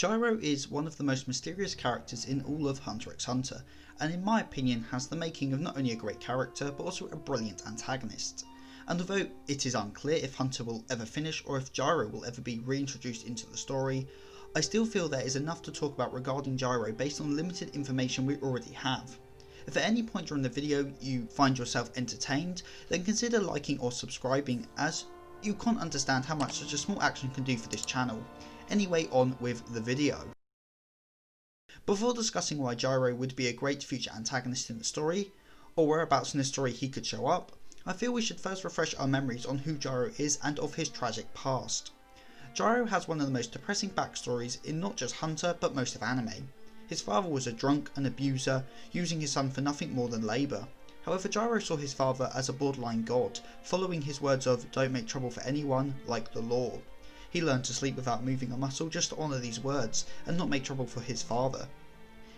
Gyro is one of the most mysterious characters in all of HunterXHunter, and in my opinion has the making of not only a great character but also a brilliant antagonist. And although it is unclear if Hunter will ever finish or if Gyro will ever be reintroduced into the story, I still feel there is enough to talk about regarding Gyro based on limited information we already have. If at any point during the video you find yourself entertained, then consider liking or subscribing, as you can't understand how much such a small action can do for this channel. Anyway, on with the video. Before discussing why Gyro would be a great future antagonist in the story, or whereabouts in the story he could show up, I feel we should first refresh our memories on who Gyro is and of his tragic past. Gyro has one of the most depressing backstories in not just Hunter but most of anime. His father was a drunk, an abuser, using his son for nothing more than labour. However, Gyro saw his father as a borderline god, following his words of "don't make trouble for anyone" like the law. He learned to sleep without moving a muscle just to honour these words and not make trouble for his father.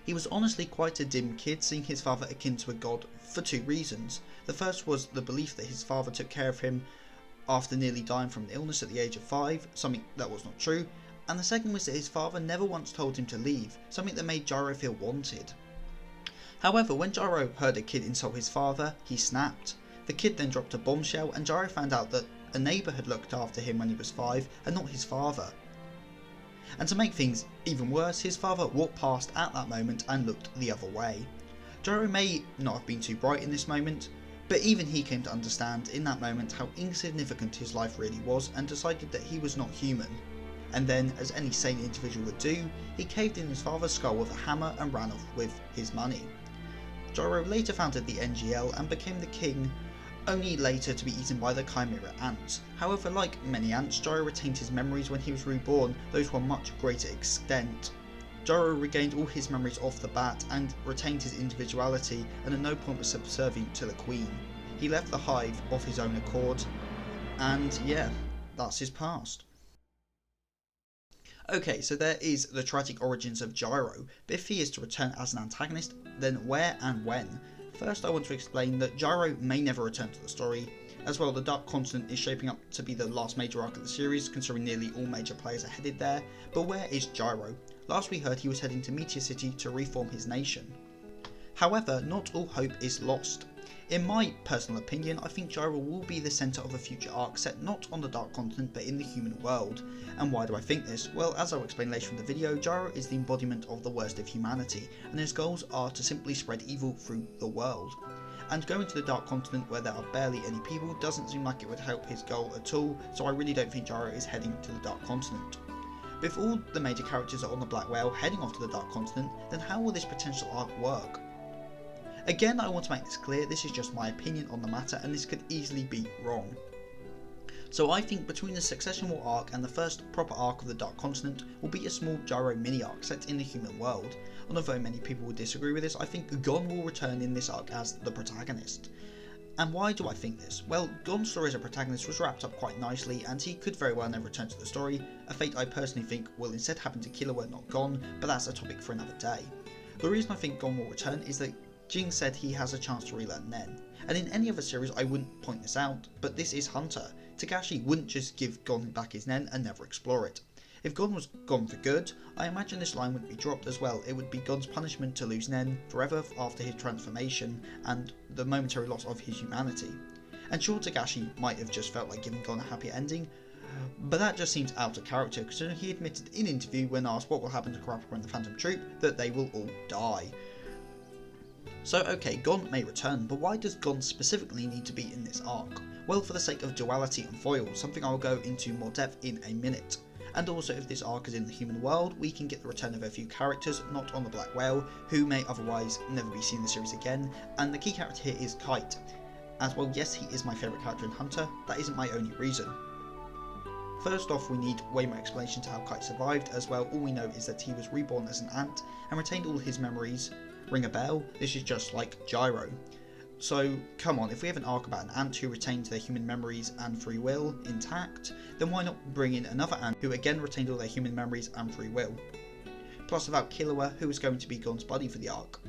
He was honestly quite a dim kid, seeing his father akin to a god for two reasons. The first was the belief that his father took care of him after nearly dying from an illness at the age of 5, something that was not true, and the second was that his father never once told him to leave, something that made Gyro feel wanted. However, when Gyro heard a kid insult his father, he snapped. The kid then dropped a bombshell and Gyro found out that a neighbour had looked after him when he was 5 and not his father. And to make things even worse, his father walked past at that moment and looked the other way. Gyro may not have been too bright in this moment, but even he came to understand in that moment how insignificant his life really was and decided that he was not human. And then, as any sane individual would do, he caved in his father's skull with a hammer and ran off with his money. Gyro later founded the NGL and became the king, only later to be eaten by the chimera ants. However, like many ants, Gyro retained his memories when he was reborn, though to a much greater extent. Gyro regained all his memories off the bat and retained his individuality, and at no point was subservient to the queen. He left the hive of his own accord, and yeah, that's his past. Okay, so there is the tragic origins of Gyro, but if he is to return as an antagonist, then where and when? First, I want to explain that Gyro may never return to the story. As well, the Dark Continent is shaping up to be the last major arc of the series, considering nearly all major players are headed there. But where is Gyro? Last we heard he was heading to Meteor City to reform his nation. However, not all hope is lost. In my personal opinion, I think Gyro will be the centre of a future arc set not on the Dark Continent but in the human world. And why do I think this? Well, as I'll explain later in the video, Gyro is the embodiment of the worst of humanity, and his goals are to simply spread evil through the world. And going to the Dark Continent where there are barely any people doesn't seem like it would help his goal at all, so I really don't think Gyro is heading to the Dark Continent. But if all the major characters are on the Black Whale heading off to the Dark Continent, then how will this potential arc work? Again, I want to make this clear, this is just my opinion on the matter and this could easily be wrong. So I think between the Succession War arc and the first proper arc of the Dark Continent will be a small Gyro mini arc set in the human world. And although many people would disagree with this, I think Gon will return in this arc as the protagonist. And why do I think this? Well, Gon's story as a protagonist was wrapped up quite nicely and he could very well never return to the story, a fate I personally think will instead happen to Killua, not Gon, but that's a topic for another day. The reason I think Gon will return is that Jing said he has a chance to relearn Nen, and in any other series I wouldn't point this out, but this is Hunter. Takashi wouldn't just give Gon back his Nen and never explore it. If Gon was gone for good, I imagine this line wouldn't be dropped as well. It would be Gon's punishment to lose Nen forever after his transformation and the momentary loss of his humanity. And sure, Takashi might have just felt like giving Gon a happier ending, but that just seems out of character considering he admitted in an interview when asked what will happen to Kurapika and the Phantom Troop that they will all die. So okay, Gon may return, but why does Gon specifically need to be in this arc? Well, for the sake of duality and foils, something I will go into more depth in a minute. And also, if this arc is in the human world, we can get the return of a few characters not on the Black Whale, who may otherwise never be seen in the series again, and the key character here is Kite. As well, yes, he is my favourite character in Hunter, that isn't my only reason. First off, we need way more explanation to how Kite survived. As well, all we know is that he was reborn as an ant and retained all his memories. Ring a bell? This is just like Gyro. So come on, if we have an arc about an ant who retained their human memories and free will intact, then why not bring in another ant who again retained all their human memories and free will? Plus about Killua, who is going to be Gon's buddy for the arc.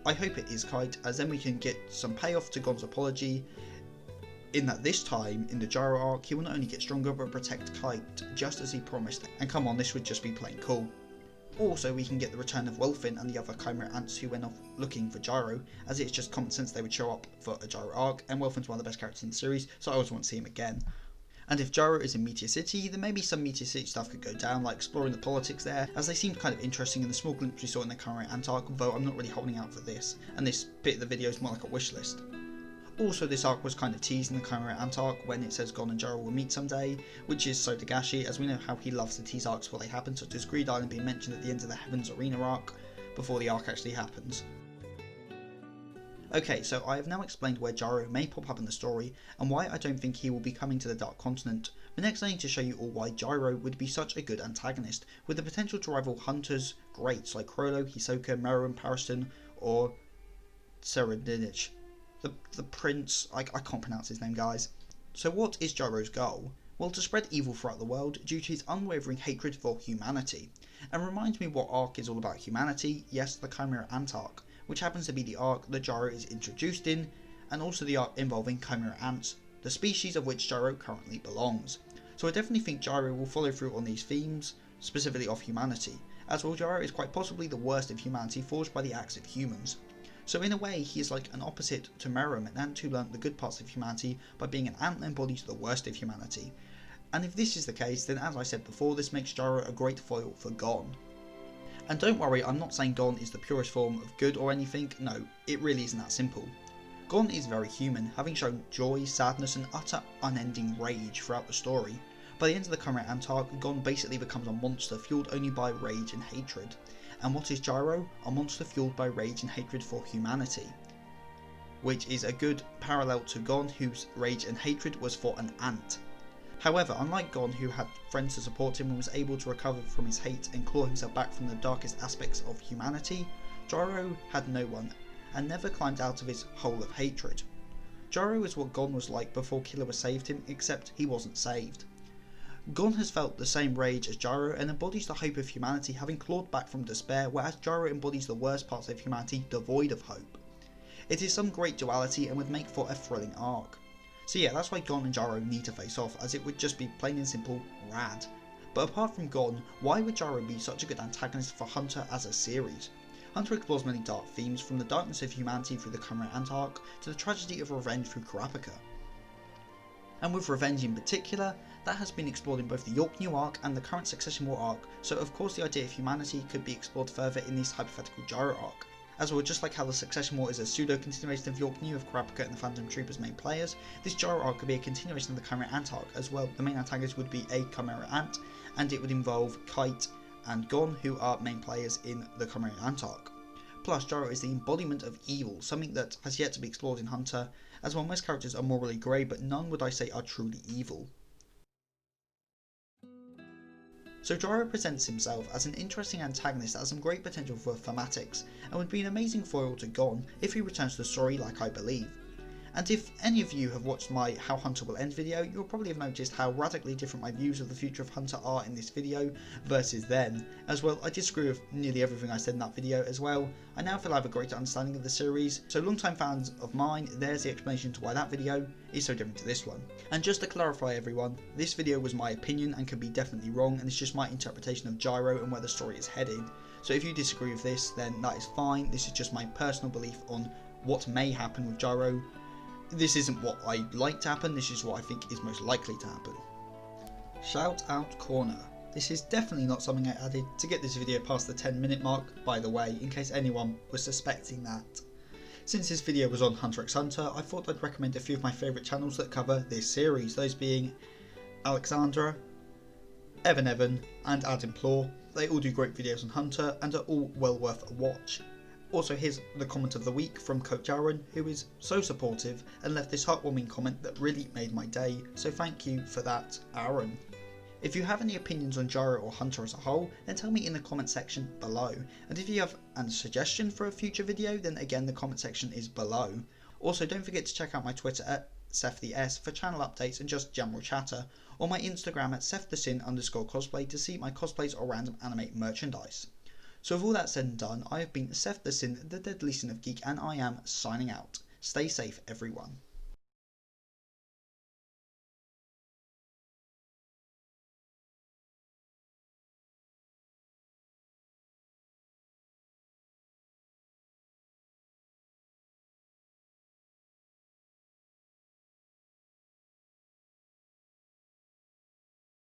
I hope it is Kite, as then we can get some payoff to Gon's apology, in that this time, in the Gyro arc, he will not only get stronger but protect Kite, just as he promised, and come on, this would just be plain cool. Also, we can get the return of Welfin and the other Chimera Ants who went off looking for Gyro, as it's just common sense they would show up for a Gyro arc, and Welfin's one of the best characters in the series, so I always want to see him again. And if Gyro is in Meteor City, then maybe some Meteor City stuff could go down, like exploring the politics there, as they seemed kind of interesting in the small glimpse we saw in the Chimera Ant arc, though I'm not really holding out for this, and this bit of the video is more like a wish list. Also, this arc was kind of teased in the Chimera Ant arc when it says Gon and Gyro will meet someday, which is so Dagashi, as we know how he loves to tease arcs before they happen, such as Greed Island being mentioned at the end of the Heavens Arena arc, before the arc actually happens. Okay, so I have now explained where Gyro may pop up in the story, and why I don't think he will be coming to the Dark Continent, but next I need to show you all why Gyro would be such a good antagonist, with the potential to rival Hunter's greats like Chrollo, Hisoka, Meruem, Pariston, or Serenidich. The prince, I can't pronounce his name, guys. So what is Gyro's goal? Well, to spread evil throughout the world due to his unwavering hatred for humanity. And reminds me what arc is all about humanity, yes, the Chimera Ant arc, which happens to be the arc that Gyro is introduced in, and also the arc involving Chimera Ants, the species of which Gyro currently belongs. So I definitely think Gyro will follow through on these themes, specifically of humanity, as well Gyro is quite possibly the worst of humanity forged by the acts of humans. So in a way, he is like an opposite to Meruem, an ant who learnt the good parts of humanity by being an ant that embodies the worst of humanity. And if this is the case, then as I said before, this makes Gyro a great foil for Gon. And don't worry, I'm not saying Gon is the purest form of good or anything, no, it really isn't that simple. Gon is very human, having shown joy, sadness and utter unending rage throughout the story. By the end of the Chimera Ant arc, Gon basically becomes a monster fueled only by rage and hatred. And what is Gyro? A monster fueled by rage and hatred for humanity. Which is a good parallel to Gon, whose rage and hatred was for an ant. However, unlike Gon, who had friends to support him and was able to recover from his hate and claw himself back from the darkest aspects of humanity, Gyro had no one, and never climbed out of his hole of hatred. Gyro is what Gon was like before Killua saved him, except he wasn't saved. Gon has felt the same rage as Gyro and embodies the hope of humanity, having clawed back from despair, whereas Gyro embodies the worst parts of humanity, devoid of hope. It is some great duality and would make for a thrilling arc. So yeah, that's why Gon and Gyro need to face off, as it would just be plain and simple rad. But apart from Gon, why would Gyro be such a good antagonist for Hunter as a series? Hunter explores many dark themes, from the darkness of humanity through the Chimera Ant arc, to the tragedy of revenge through Kurapika. And with revenge in particular, that has been explored in both the York New arc and the current Succession War arc, so of course the idea of humanity could be explored further in this hypothetical Gyro arc. As well, just like how the Succession War is a pseudo-continuation of York New of Kurapika and the Phantom Troopers main players, this Gyro arc could be a continuation of the Chimera Ant arc as well. The main antagonist would be a Chimera Ant, and it would involve Kite and Gon, who are main players in the Chimera Ant arc. Plus, Gyro is the embodiment of evil, something that has yet to be explored in Hunter, as well most characters are morally grey, but none would I say are truly evil. So Gyro presents himself as an interesting antagonist that has some great potential for thematics, and would be an amazing foil to Gon if he returns to the story like I believe. And if any of you have watched my How Hunter Will End video, you'll probably have noticed how radically different my views of the future of Hunter are in this video versus then. As well, I disagree with nearly everything I said in that video as well. I now feel I have a greater understanding of the series, so long-time fans of mine, there's the explanation to why that video is so different to this one. And just to clarify everyone, this video was my opinion and could be definitely wrong, and it's just my interpretation of Gyro and where the story is headed. So if you disagree with this, then that is fine. This is just my personal belief on what may happen with Gyro. This isn't what I'd like to happen, this is what I think is most likely to happen. Shout out corner. This is definitely not something I added to get this video past the 10-minute mark, by the way, in case anyone was suspecting that. Since this video was on HunterXHunter, I thought I'd recommend a few of my favourite channels that cover this series, those being Alexandra, Evan, and Adimplore. They all do great videos on Hunter and are all well worth a watch. Also, here's the comment of the week from Coach Aaron, who is so supportive and left this heartwarming comment that really made my day, so thank you for that, Aaron. If you have any opinions on Gyro or Hunter as a whole, then tell me in the comment section below, and if you have a suggestion for a future video, then again the comment section is below. Also, don't forget to check out my Twitter at SethTheS for channel updates and just general chatter, or my Instagram at SethTheSin_cosplay to see my cosplays or random anime merchandise. So with all that said and done, I have been Seth the Sin, the Deadly Sin of Geek, and I am signing out. Stay safe, everyone.